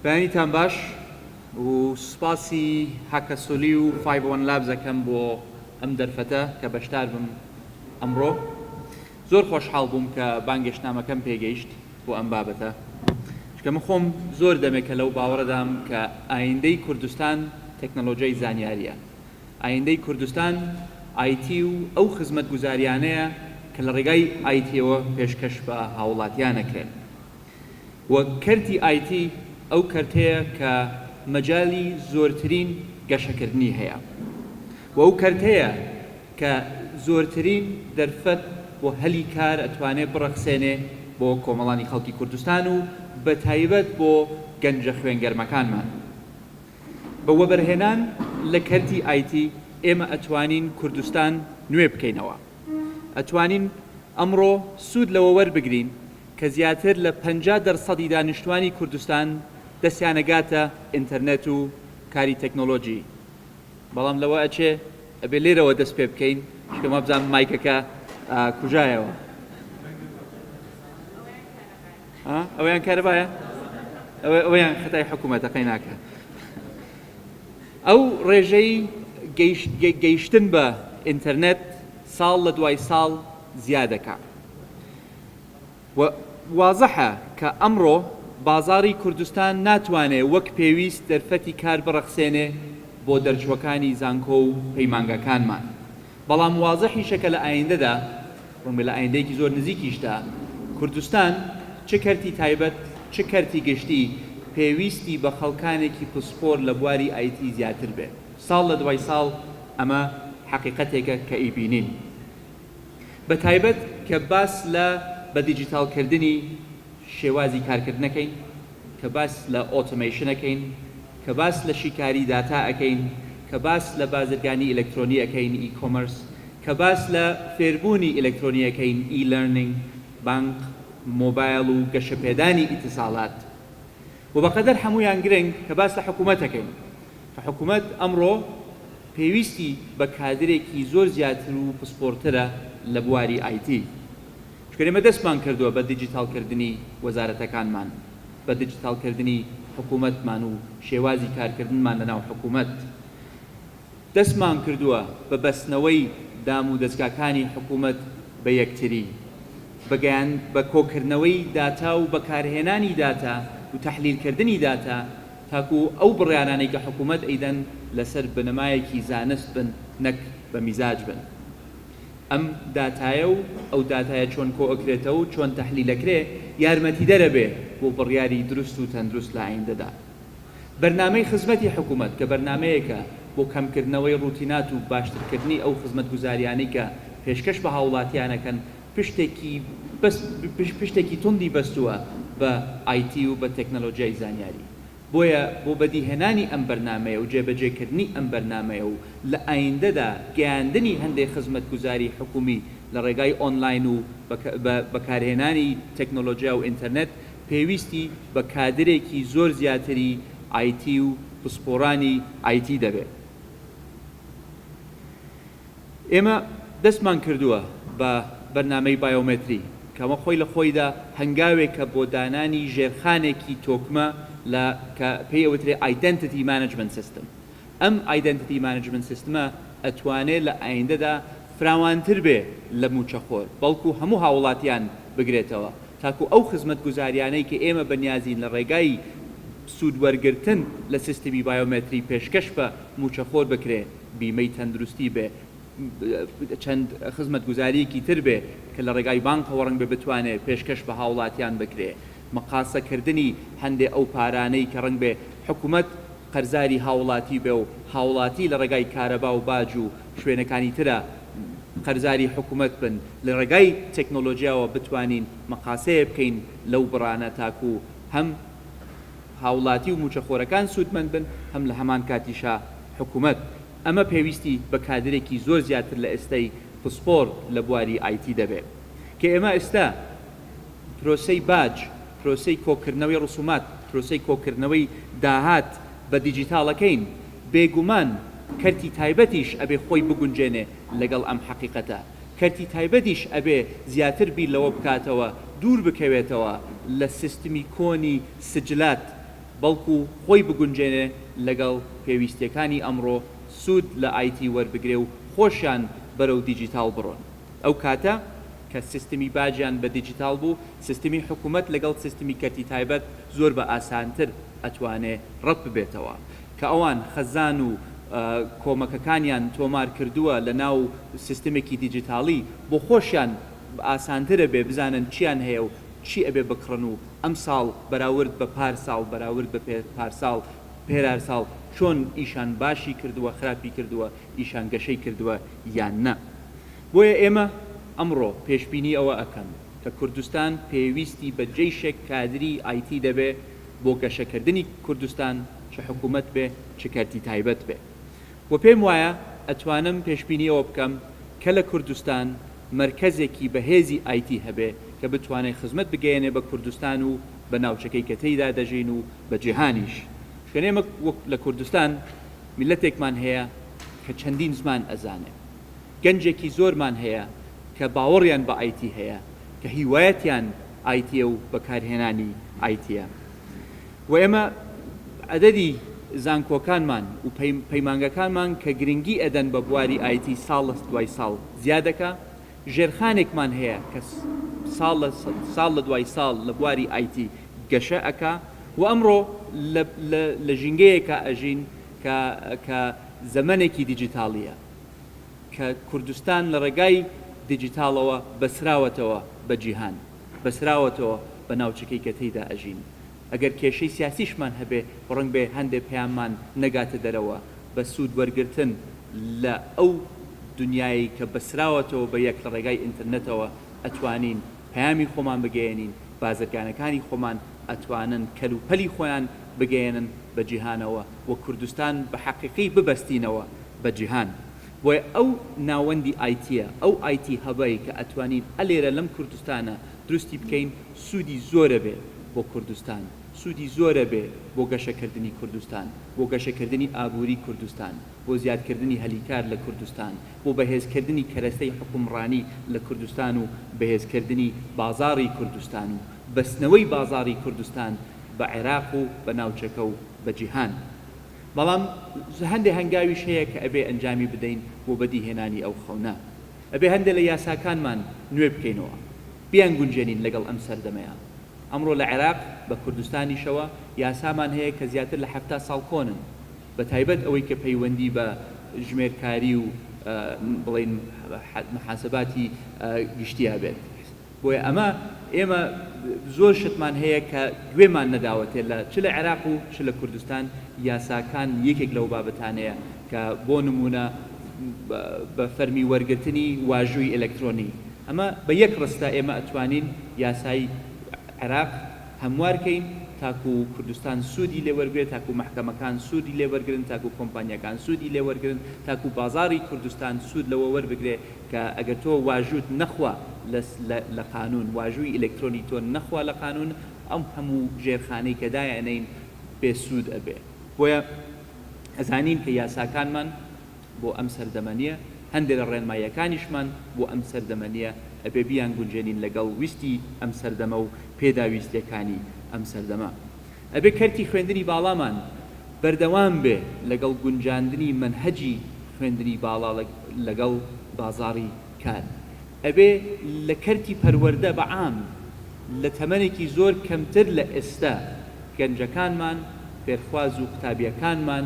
بەیانیتان باش و سوپاسی هاکەسۆلی و 501 لابز دەکەم بۆ ئەم دەرفەتە کە بەشدار بم ئەمڕۆ. زۆر خۆشحاڵ بووم کە بانگێشتنامەکەم پێگەیشت بۆ ئەم بابەتە، چکە من خۆم زۆر دەمێکە لەو باوەڕەدام کە ئایندەی کوردستان تەکنەلۆژیای زانیاریە، ئایندەی کوردستان ئایتی و ئەو خزمەت گوزاریانەیە کە لە ڕێگای ئایتیەوە پێشکەش بە هاوڵاتیانەکرێن. و کەرتی ئایتی ئەو کەرتەیە کە مەجالی زۆرترین گەشەکردنی هەیە و ئەو کەرتەیە کە زۆرترین دەرفەت بۆ هەلی کار ئەتوانێت بڕەخسێنێ بۆ کۆمەڵانی خەڵکی کوردستان و بە تایبەت بۆ گەنجە خوێنگەرمەکانمان. بە وەبەرهێنان لە کەرتی ئایتی ئێمە ئەتوانین کوردستان نوێ بکەینەوە، ئەتوانین ئەمڕۆ سوود لەوە وەربگرین کە زیاتر لە 50% دانیشتوانی کوردستان دەستیانەگاتە ئینتەرنێت و کاری تەکنۆلۆژی. بەڵام لەوە ئەچێ ئەبێ لێرەوە دەست پێ بکەین، شکەمە بزانم مایکەکە کوژایەوە. ئەویان کارەبایە؟ ئەویان خەتای حکوومەتەکەی ناکە. ئەو ڕێژەی گەیشتن بە ئینتەرنێت ساڵ لە دوای ساڵ زیادەکە. وازەحە کە ئەمڕۆ بازاڕی کوردستان ناتوانێت وەک پێویست دەرفەتی کار بڕەخسێنێ بۆ دەرچوەکانی زانکۆ و پەیمانگەکانمان. بەڵام وازەحیشەکە لە ئایندەدا، ڕوونبێ لە ئایندەیەکی زۆر نزیکیشدا، کوردستان چ کەرتی تایبەت چ کەرتی گشتی پێویستی بە خەڵکانێکی پسپۆر لە بواری ئایتی زیاتر بێ. ساڵ لە دوای ساڵ ئەمە حەقیقەتێکە کە ئیبینین. بە تایبەت کە باس لە بە دیجیتالکردنی شێوازی کارکردنەکەین، کە باس لە ئۆتۆمەیشنەکەین، کە باس لە شیکاری داتا ئەکەین، کە باس لە بازرگانی ئیلەکترۆنی ئەکەین ئی-کۆمەرس، کە باس لە فێربوونی ئیلەکترۆنی ئەکەین ئی-لەرنینگ، بانک، مۆبایل و گەشەپێدانی ئیتیساڵات. و بەقەدەر هەموویان گرنگ کە باس لە حکوومەتەکەین، کە حکوومەت ئەمڕۆ پێویستی بە کادرێکی زۆر زیاتر و پسپۆرترە لە بواری ئایتی. چکە ئێمە دەستمان کردووە بە دیجیتالکردنی وەزارەتەکانمان، بە دیجیتالکردنی حکوومەتمان و شێوازی کارکردنمان لەناو حکوومەت. دەستمان کردووە بە بەستنەوەی دام و دەستگاکانی حکوومەت بە یەکتری، بە کۆکردنەوەی داتا و بەکارهێنانی داتا و تەحلیلکردنی داتا، تاکو ئەو بڕیارانەی کە حکوومەت ئەیدەن لەسەر بنەمایەکی زانست بن، نەک بە میزاج بن. ئەم داتایە و ئەو داتایە چۆن کۆئەکرێتەوە و چۆن تەحلیلەکرێ یارمەتی دەرەبێ بۆ بڕیاری دروست و تەندروست لە ئایندەدا. بەرنامەی خزمەتی حکوومەت کە بەرنامەیەکە بۆ کەمکردنەوەی ڕوتینات و باشترکردنی ئەو خزمەت گوزاریانەی کە پێشکەش بە هاوڵاتیانەکەن پشتێکی توندی بەستووە بە ئایتی و بە تەکنەلۆژیای زانیاری. بۆیە بۆ بەدیهێنانی ئەم بەرنامەیە و جێبەجێکردنی ئەم بەرنامەیە و لە ئایندەدا گەیاندنی هەندێک خزمەت گوزاری حکومی لە ڕێگای ئۆنلاین و بەکارهێنانی تەکنۆلۆژیا و ئینتەرنێت پێویستی بە کادرێکی زۆر زیاتری ئایتی و پسپۆرانی ئایتی دەبێت. ئێمە دەستمان کردووە بە بەرنامەی بایۆمێتری کەمە خۆی لە خۆیدا هەنگاوێکە بۆ دانانی ژێرخانێکی تۆکمە کە پێی ئەوترێ ئایدەنتیتی مانجمنت سیستم. ئەم ئایدەنتیتی مانجمنت سیستمە ئەتوانێت لە ئایندەدا فراوانتر بێ لە موچەخۆر، بەڵکو هەموو هاوڵاتیان بگرێتەوە، تاکو ئەو خزمەت گوزاریانەی کە ئێمە بەنیازین لە ڕێگای سوودوەرگرتن لە سیستمی بایۆمێتری پێشکەش بە موچەخۆر بکرێ، بیمەی تەندروستی بێ، چەند خزمەت گوزاریەکی تر بێ کە لە ڕێگای بانکەوە ڕەنگ بتوانێت پێشکەش بە هاوڵاتیان بکرێ، مەقاسەکردنی هەندێک ئەو پارانەی کە ڕەنگ بێ حکوومەت قەرزاری هاوڵاتی بێ و هاوڵاتی لە ڕێگای کارەبا و باج و شوێنەکانی ترە قەرزاری حکوومەت بن، لە ڕێگای تەکنۆلۆژیاوە بتوانین مەقاسەیە بکەین لەو بڕانە تاکو هەم هاوڵاتی و موچەخۆرەکان سوودمەند بن، هەم لە هەمان کاتیشا حکوومەت. ئەمە پێویستی بە کادرێکی زۆر زیاتر لە ئێستای پسپۆر لە بواری ئایتی دەبێت کە ئێمە ئێستا پرۆسەی باج، پرۆسەی کۆکردنەوەی ڕسومات، پرۆسەی کۆکردنەوەی داهات بە دیجیتاڵەکەین. بێگومان کەرتی تایبەتیش ئەبێ خۆی بگونجێنێ لەگەڵ ئەم حەقیقەتە. کەرتی تایبەتیش ئەبێ زیاتر بیر لەوە بکاتەوە، دوور بکەوێتەوە لە سیستمی کۆنی سجلات بەڵکو خۆی بگونجێنێ لەگەڵ پێویستیەکانی ئەمڕۆ سوود لە ئایتی وەربگرێ و خۆشیان بەرەو دیجیتال بڕۆن. ئەو کاتە کە سیستمی باجیان بە دیجیتال بوو، سیستمی حکوومەت لەگەڵ سیستمی کەتی تایبەت زۆر بە ئاسانتر ئەتوانێ ڕەت ببێتەوە کە ئەوان خەزان و کۆمەکەکانیان تۆمار کردووە لە ناو سیستمێکی دیجیتاڵی بۆ خۆشیان ئاسانترە بێ بزانن چیان هەیە و چی ئەبێ بکڕن و ئەم ساڵ بەراورد بە پارساڵ بەراورد بە پارساڵ پێرار ساڵ چۆن ئیشان باشی کردووە خراپی کردووە ئیشان گەشەی کردووە یان نە. بۆیە ئێمە ئەمڕۆ پێشبینی ئەوە ئەکەن کە کوردستان پێویستی بە جێیشێک کادری ئایتی دەبێ بۆ گەشەکردنی کوردستان چه حکوومەت بێ چه کەرتی تایبەت بێ. و پێم وایە ئەتوانم پێشبینی ئەوە بکەم کە لە کوردستان مرکزێکی بەهێزی ئایتی هەبێ کە بتوانێت خزمەت بگەێنێ بە کوردستان و بە ناوچەکەی کە تێیدا دەژین و بە جیهانیش. شوێنێمە لە کوردستان میلەتێکمان هەیە کە چەندین زمان ئەزانێ، گەنجێکی زۆرمان هەیە کە باوەڕیان بە ئایتی هەیە کە هیوایەتیان ئایتیە و بەکارهێنانی ئایتیە. و ئێمە عەدەدی زانکۆکانمان و پەیمانگەکانمان کە گرنگی ئەدەن بە بواری ئایتی ساڵ دوای ساڵ زیادەکە، ژێرخانێکمان هەیە کە ساڵ لە دوای ساڵ لە بواری ئایتی گەشە ئەکا و ئەمڕۆ لە ژینگەیەکە ئەژین کە زەمانێکی دیجیتاڵیە کە کوردستان لە ڕێگای دیجیتالەوە بەسراوەتەوە بە جیهان، بەسراوەتەوە بە ناوچەکەی کە تێیدا ئەژین. ئەگەر کێشەی سیاسیشمان هەبێ ڕەنگ بێ هەندێک پەیاممان نەگاتە دەرەوە بە سوود وەرگرتن لە ئەو دنیایی کە بەسراوەتەوە بە یەک لە ڕێگای ئینتەرنێتەوە ئەتوانین پەیامی خۆمان بگەێنین، بازرگانەکانی خۆمان ئەتوانن کەلوپەلی خۆیان بگەێنن بە جیهانەوە و کوردستان بە حەقیقی ببەستینەوە بە جیهان. بۆیە ئەو ناوەندی ئایتیە، ئەو ئایتی هەبەی کە ئەتوانین ئەلێرە لەم کوردستانە دروستی بکەین، سوودی زۆرە بێ بۆ کوردستان، سوودی زۆرە بێ بۆ گەشەکردنی کوردستان، بۆ گەشەکردنی ئابووری کوردستان، بۆ زیادکردنی هەلیکار لە کوردستان، بۆ بەهێزکردنی کەرەستەی حکومڕانی لە کوردستان و بەهێزکردنی بازاڕی کوردستان و بەستنەوەی بازاڕی کوردستان بە عێراق و بە ناوچەکە و بە جیهان. بەڵام هەندێک هەنگاویش هەیە کە ئەبێ ئەنجامی بدەین بۆ بەدیهێنانی ئەو خەونە، ئەبێ هەندێک لە یاساکانمان نوێ بکەینەوە، بیان گونجێنین لەگەڵ ئەم سەردەمەیە. ئەمڕۆ لە عێراق بە کوردستانیشەوە یاسامان هەیە کە زیاتر لە 70 ساڵ کۆنن، بە تایبەت ئەوەی کە پەیوەندی بە ژمێرکاری و بڵین محاسەباتی گشتیا بێت. بۆیە ئێمە زۆر شتمان هەیە کە گوێمان نەداوەتێ چ لە عێراق و چ لە کوردستان یاساکان یەکێک لەو بابەتانەیە کە بۆ نمونە بە فەرمی وەرگرتنی واژووی ئەلکترۆنی، ئەمە بە یەک ڕستە ئێمە ئەتوانین یاسای عێراق هەموارکەین تاکو کوردستان سوودی لێوەرگێت، تاکو محکەمەکان سوودی لێوەرگرن، تاکو کۆمپانیەکان سوودی لێوەرگرن، تاکو بازاڕی کوردستان سوود لەوە وەربگرێ کە ئەگەر تۆ واژووت نەخوا لە قانون، واژووی ئەلکترۆنی تۆ نەخوا لە قانون، ئەم هەموو ژێرخانەی کە دایانەین بێسوود ئەبێ. بۆیە ئەزانین کە یاساکانمان بۆ ئەم سەردەمەنیە، هەندێک لە ڕێنماییەکانیشمان بۆ ئەم سەردەمەنیە ئەبێ بیان گونجێنین لەگەڵ ویستی ئەم سەردەمە و پێداویستیەکانی ئەم سەردەمە. ئەبێ کەرتی خوێندنی باڵامان بەردەوام بێ لەگەڵ گونجاندنی منهەجی خوێندنی باڵا لەگەڵ بازاڕی کار. ئەبێ لە کەرتی پەروەردە بەعام لە تەمەنێکی زۆر کەمتر لە ئێستا گەنجەکانمان، فێرخواز و قوتابیەکانمان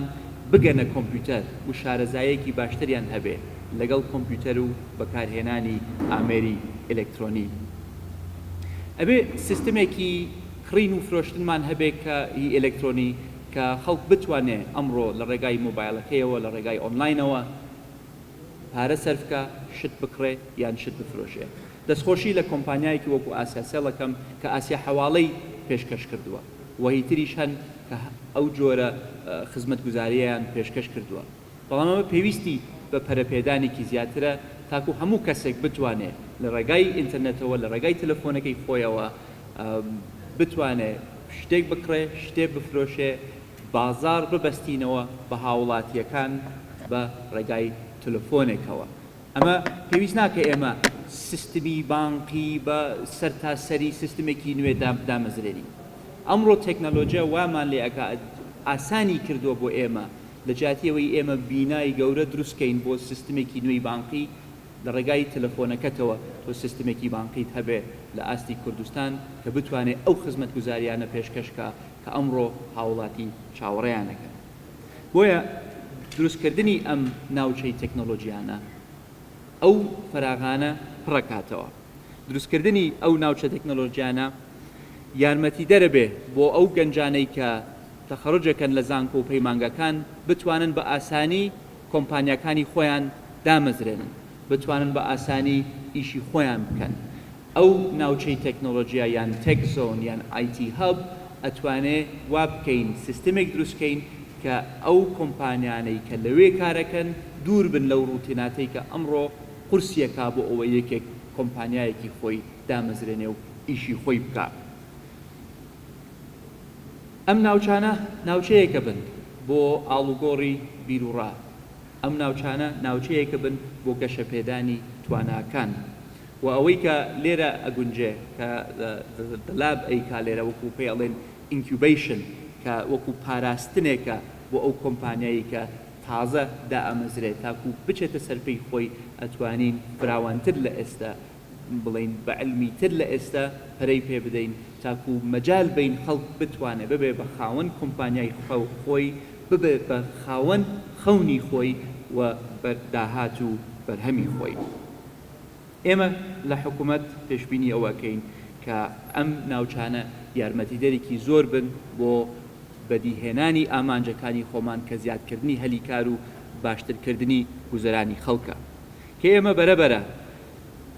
بگەنە کۆمپیوتەر و شارەزایەکی باشتریان هەبێ لەگەڵ کۆمپیوتەر و بەکارهێنانی ئامێری ئەلکترۆنی. ئەبێ سیستمێکی کڕین و فرۆشتنمان هەبێ کە هی ئەلکترۆنی کە خەڵک بتوانێ ئەمڕۆ لە ڕێگای مۆبایلەکەیەوە لە ڕێگای ئۆنلاینەوە پارە سەرفکە، شت بکڕێ یان شت بفرۆشێ. دەستخۆشی لە کۆمپانیایەکی وەکو ئاسیا سێڵەکەم کە ئاسیا حەواڵەی پێشکەش کردووە و هیتریش هەن کە ئەو جۆرە خزمەتگوزارییان پێشکەش کردووە. بەڵام ئەمە پێویستی بە پەرەپێدانێکی زیاترە تاکو هەموو کەسێک بتوانێت لە ڕێگای ئینتەرنێتەوە لە ڕێگای تەلەفۆنەکەی خۆیەوە بتوانێت شتێک بکڕێ، شتێک بفرۆشێ، بازار ببەستینەوە بە هاوڵاتیەکان بە ڕێگای تەلەفۆنێکەوە. ئەمە پێویست ناکە ئێمە سیستمی بانقی بە سەرتاسەری سیستمێکی نوێ دامەزرێنی. ئەمڕۆ تەکنەلۆژیا وامان لێ ئەکا ئاسانی کردووە بۆ ئێمە لە جاتیەوەی ئێمە بینای گەورە دروستکەین بۆ سیستمێکی نوێی بانقی لە ڕێگای تەلەفۆنەکەتەوە تۆ سیستمێکی بانقیت هەبێ لە ئاستی کوردستان کە بتوانێت ئەو خزمەت گوزاریانە پێشکەشکە کە ئەمڕۆ هاوڵاتی چاوەڕێیانەکەن. بۆیە دروستکردنی ئەم ناوچەی تەکنۆلۆژیانە ئەو فراغانە پڕەکاتەوە. دروستکردنی ئەو ناوچە تەکنۆلۆژیانە یارمەتی دەرەبێ بۆ ئەو گەنجانەی کە تەخەڕوجەکەن لە زانکۆ و پەیمانگەکان بتوانن بە ئاسانی کۆمپانیاکانی خۆیان دامەزرێنن، بتوانن بە ئاسانی ئیشی خۆیان بکەن. ئەو ناوچەی تەکنۆلۆژیا یان تێک زۆن یان ئایتی هەب ئەتوانێ وا بکەین سیستمێک دروستکەین کە ئەو کۆمپانیانەی کە لەوێ کارەکەن دوور بن لەو ڕوتیناتەی کە ئەمڕۆ قورسیەکا بۆ ئەوە یەکێک کۆمپانیایەکی خۆی دامەزرێنێ و ئیشی خۆی بکات. ئەم ناوچانە ناوچەیەکە بن بۆ ئاڵوگۆڕی بیرروڕا، ئەم ناوچانە ناوچەیەکە بن بۆ گەشەپێدانی تواناکان و ئەوەی کە لێرە ئەگونجێ کە لاب ئەیکا لێرە وەکو پێی ئەڵێن ئینکیوبیشن کە وەکو پاراستنێکە بۆ ئەو کۆمپانیایی کە تازە دائەمەزرێت تاکو بچێتە سەرپەی خۆی ئەتوانین فراوانتر لە ئێستا بڵین بە علمی تر لە ئێستا پەرەی پێ بدەین تاکو مەجال بین خەڵک بتوانێ ببێ بە خاوەن کۆمپانیای خۆی ببێ بە خاوەن خەونی خۆی و بەرداهات و بەرهەمی خۆی. ئێمە لە حکوومەت پێشبینی ئەوەکەین کە ئەم ناوچانە یارمەتیدەرێکی زۆر بن بۆ بەدیهێنانی ئامانجەکانی خۆمان کە زیادکردنی هەلیکار و باشترکردنی گوزەرانی خەڵکە کە ئێمە بەرەبەرە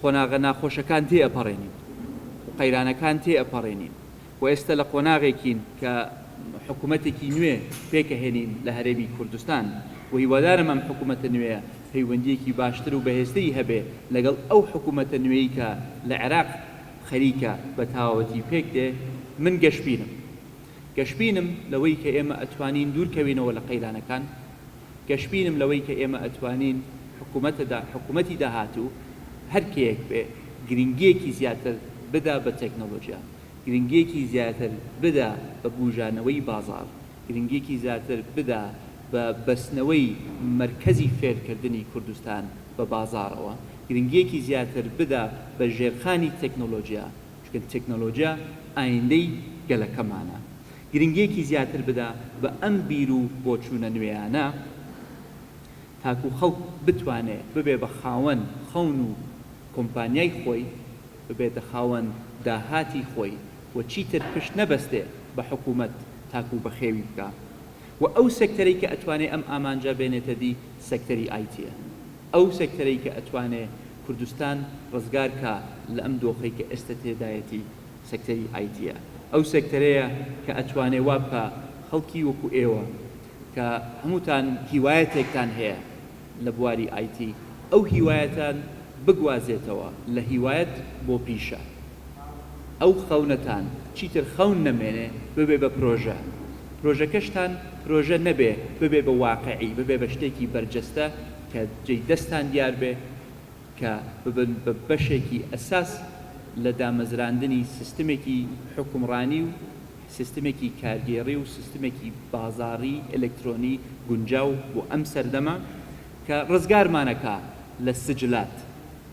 قۆناغە ناخۆشەکان تێ ئەپەڕێنین و قەیرانەکان تێ ئەپەڕێنین و ئێستا لە قۆناغێکین کە حکوومەتێکی نوێ پێکەهێنین لە هەرێمی کوردستان و هیوادارم ئەم حکوومەتە نوێیە پەیوەندیەکی باشتر و بەهێزتری هەبێ لەگەڵ ئەو حکوومەتە نوێی کە لە عێراق خەریکە بە تاوەتی پێک دێ. من گەشبینم لەوەی کە ئێمە ئەتوانین دوورکەوینەوە لە قەیرانەکان، گەشبینم لەوەی کە ئێمە ئەتوانین حکوومەتی داهاتوو هەر کێیەک بێ گرنگیەکی زیاتر بدا بە تەکنۆلۆژیا، گرنگیەکی زیاتر بدا بە بوژانەوەی بازاڕ، گرنگیەکی زیاتر بدا بە بەستنەوەی مرکزی فێرکردنی کوردستان بە بازاڕەوە، گرنگیەکی زیاتر بدا بە ژێرخانی تەکنۆلۆژیا چونکە تەکنۆلۆژیا ئایندەی گەلەکەمانە، گرنگیەکی زیاتر بدا بە ئەم بیر و بۆچوونە نوێیانە تاکو خەڵک بتوانێت ببێ بە خاوەن خەون و کۆمپانیای خۆی، ببێتە خاوەن داهاتی خۆی و چیتر پشت نەبەستێ بە حکوومەت تاکو بە خێوی بکە. و ئەو سەکتەرەی کە ئەتوانێت ئەم ئامانجە بێنێتە دی سەکتەری ئایتیە، ئەو سەکتەرەی کە ئەتوانێت کوردستان ڕزگار کە لە ئەم دۆخەی کە ئێستا تێدایەتی سەکتەری ئایتیە، ئەو سەکتەرەیە کە ئەتوانێت وا بکە خەڵکی وەکو ئێوە کە هەمووتان هیوایەتێکتان هەیە لە بواری ئایتی، ئەو هیوایەتان بگوازێتەوە لە هیوایەت بۆ پیشە، ئەو خەونەتان چیتر خەون نەمێنێ ببێ بە پرۆژەکەشتان پرۆژە نەبێ ببێ بە واقعی، ببێ بە شتێکی بەرجەستە کە جێی دەستان دیار بێ کە ببن بە بەشێکی ئەساس لە دامەزراندنی سیستمێکی حکومڕانی و سیستمێکی کارگێڕی و سیستمێکی بازاڕی ئەلکترۆنی گونجاو بۆ ئەم سەردەما کە ڕزگارمانەکە لە سجلات.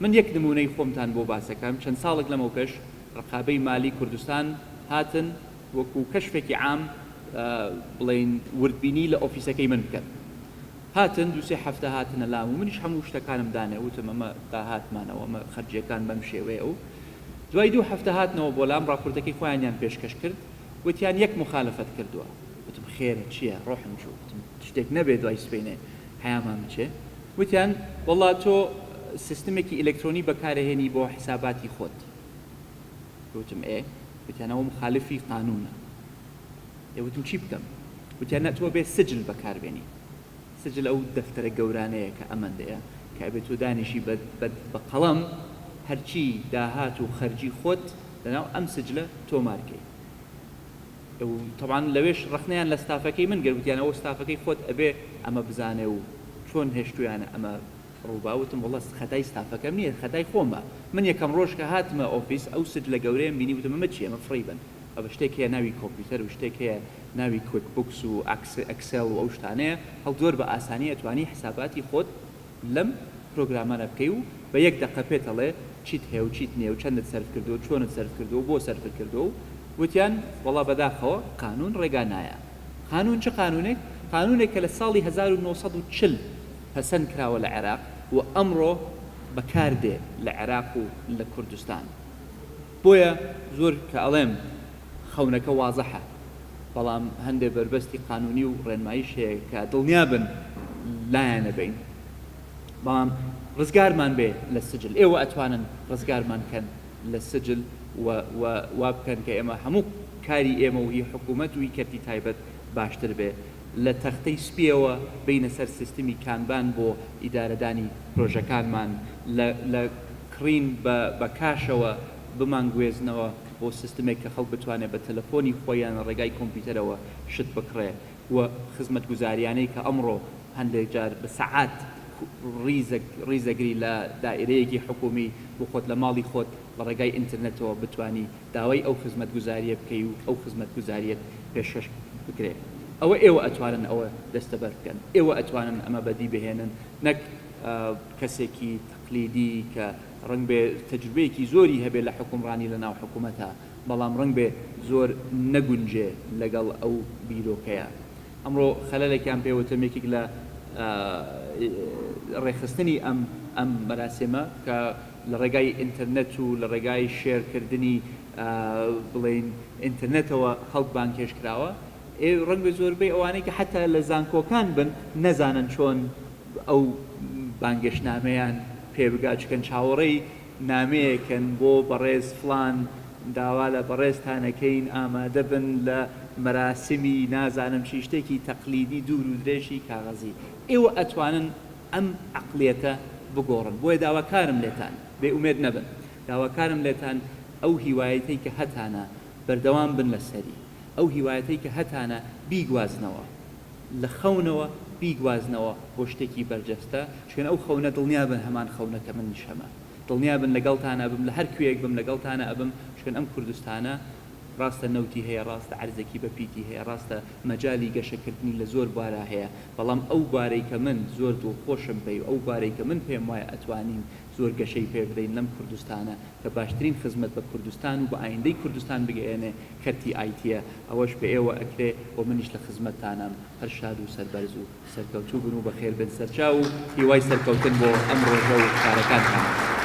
من یەک نمونەی خۆمتان بۆ باسەکەم. چەند ساڵێک لەمەو پێش ڕقابەی مالی کوردستان هاتن وەکو کەشفێکی عام بڵێن وردبینی لە ئۆفیسەکەی من بکەن. هاتن دووسێ هەفتە هاتنە لام و منیش هەموو شتەکانم دانێ وتم ئەمە داهاتمانەوە، ئەمە خەرجیەکان بەم شێوەیە. و دوای 2 هەفتە هاتنەوە بۆ لام ڕاپۆرتەکەی خۆیانیان پێشکەش کرد، وتیان یەک مخالفەت کردووە. وتم خێرە چییە؟ ڕۆحم چوو، وتم شتێک نەبێ دوای سبەینێ هەیامان بچێ. وتیان وەڵا تۆ سیستمێکی ئەلکترۆنی بەکارهێنی بۆ حساباتی خۆت. وتم وتیان ئەوە مخالفی قانونە. وتم چی بکەم؟ وتیان تۆ بێ سجل بەکاربێنی. سجل ئەو دەفتەرە گەورانەیە کە ئەمەندەیە کە ئەبێت تۆ دانیشی بە قەڵەم هەرچی داهات و خەرجی خۆت لەناو ئەم سجلە تۆمارکەی. طبعاً لەوێش ڕخنیان لە ستافەکەی من گەروتیان ئەوە ستافەکەی خۆت ئەبێ ئەمە بزانێ و چۆن هێشتویانە ئەمە ڕووباوتم وڵە خەتای ستافەکەم نییە، خەتای خۆمە. من یەکەم ڕۆژ کە هاتمە ئۆفیس ئەو سجلە گەورەیەم بینی وتم ئەمە چی؟ ئەمە فڕی بن. ئەوە شتێک هەیە ناوی کۆمپیوتەر و شتێک هەیە ناوی کویک بوکس و ئەکسل و ئەو شتانەیە هەڵدۆر بە ئاسانی ئەتوانی حساباتی خۆت لەم پرۆگرامانە بکەی و بە یەک دقە پێتەڵێ چیت هەیە و چیت نییە و چەندت سەرف کردو چۆنت سەرف کردو بۆ سەرف کردو و وتیان وەڵا بەداخەوە قانون ڕێگا نایە. قانون چه قانونێک؟ قانونێک کە لە ساڵی 1940 پەسەند کراوە لە عێراق و ئەمڕۆ بەکاردێ لە عێراق و لە کوردستان. بۆیە زۆر کە ئەڵێم خەونەکە وازەحە، بەڵام هەندێک بربەستی قانونی و ڕێنماییش هەیە کە دڵنیا بن لایەنە بین، بەڵام ڕزگارمان بێ لە سجل. ئێوە ئەتوانن ڕزگارمان کەن لە سجل وا بکەن کە ئێمە هەموو کاری ئێمە و هی حکوومەت و هی کەرتی تایبەت باشتر بێ، لە تەختەی سپیەوە بینە سەر سیستمی کانبان بۆ ئیدارەدانی پرۆژەکانمان، لە کڕین بە کاشەوە بمانگوێزنەوە بۆ سیستمێک کە خەڵک بتوانێت بە تەلەفۆنی خۆیان ڕێگای کۆمپیوتەرەوە شت بکڕێ و خزمەتگوزاریانەی کە ئەمڕۆ هەندێک جار بە سەعات ڕیزەگری لە دائیرەیەکی حکومی بۆ خۆت لە ماڵی خۆت بە ڕێگای ئینترنێتەوە بتوانی داوای ئەو خزمەتگوزاریە بکەی و ئەو خزمەتگوزاریەت پێشکەش بکرێت. ئەوە ئێوە ئەتوانن ئەوە دەستەبەر بکەن، ئێوە ئەتوانن ئەمە بەدی بهێنن، نەک کەسێکی تەقلیدی کە ڕنگ بێ تەجروبەیەکی زۆری هەبێت لە حکومڕانی لە ناو حکوومەتە، بەڵام ڕنگ بێ زۆر نەگونجێ لەگەڵ ئەو بیرۆکەیە. ئەمڕۆ خەلەلێکیان پێوەتەمێکێک لە ڕێخستنی ئەم مەراسمە کە لە ڕێگای ئینتەرنێت و لە ڕێگای شێرکردنی بڵێن ئینتەرنێتەوە خەڵک کێش کراوە. ڕنگ بە زۆربەی ئەوانەی کە حتا لە زانکۆکان بن نەزانن چۆن ئەو بانگەشتنامەیان پێ بگات، چکەن چاوەڕێی نامەیەکەن بۆ بەڕێز فلان داوا لە بەڕێزتانەکەین ئامادە بن لە مەراسمی نازانم چی شتێکی تەقلیدی دوور و درێژی کاغەزی. ئێوە ئەتوانن ئەم عەقڵیەتە بگۆڕن. بۆیە داواکارم لێتان بێ ئومێد نەبن، داواکارم لێتان ئەو هیوایەتەی کە هەتانە بەردەوام بن لەسەری، ئەو هیوایەتەی کە هەتانە بیگوازنەوە، لە خەونەوە بیگوازنەوە بۆ شتێکی بەرجەستە، چکەن ئەو خەونە دڵنیا بن هەمان خەونەکە من نیشەمە، دڵنیا بن لەگەڵتانە بم، لە هەر کوێیەک بم لەگەڵتانە ئەبم، چکەن ئەم کوردستانە ڕاستە نەوتی هەیە، ڕاستە عەرزێکی بەپیتی هەیە، ڕاستە مەجالی گەشەکردنی لە زۆر بوارە هەیە، بەڵام ئەو بارەی کە من زۆر دڵخۆشم پێی و ئەو بارەی کە من پێم وایە ئەتوانین زۆر گەشەی پێ بدەین لەم کوردستانە کە باشترین خزمەت بە کوردستان و بە ئایندەی کوردستان بگەێنێ کەرتی ئایتیە، ئەوەش بە ئێوە ئەکرێ و منیش لە خزمەتتانم هەر شاد و سەربەرز و سەرکەوتوو بن و بەخێر بن سەرچاو و هیوای سەرکەوتن بۆ ئەم ڕۆژە و کارەکانتان.